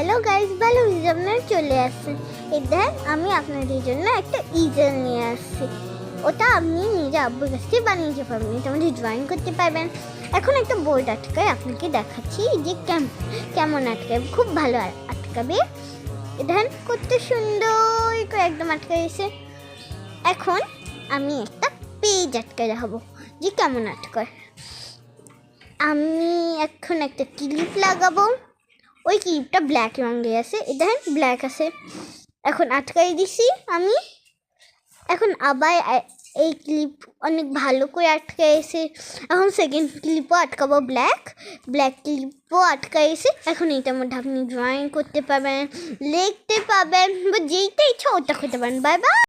Hello guys, ভালো আপনারা চলে আসছেন। এদের আমি আপনাদের জন্য একটা ইজেল নিয়ে আসছি। ওটা আপনি নিজে আব্বুর কাছ থেকে বানিয়ে পারবেন, এটা আমাদের ড্রয়িং করতে পারবেন। এখন একটা বোর্ড আটকায় আপনাকে দেখাচ্ছি যে কেমন আটকায়, খুব ভালো আটকাবে। এদের কত সুন্দর করে একদম আটকাইছে। এখন আমি একটা পেজ আটকায় দেখাবো যে কেমন আটকায়। আমি এখন একটা ক্লিপ লাগাবো। ওই ক্লিপটা ব্ল্যাক রঙে আছে, এটা ব্ল্যাক আছে। এখন আটকাই দিছি আমি। এখন আবার এই ক্লিপ অনেক ভালো করে আটকাইছে। এখন সেকেন্ড ক্লিপও আটকাবো, ব্ল্যাক ক্লিপও আটকাইছে। এখন এটার মধ্যে আপনি ড্রয়িং করতে পারবেন, লিখতে পারবেন, বা যেইটা ইচ্ছা ওটা করতে পারেন। Bye bye.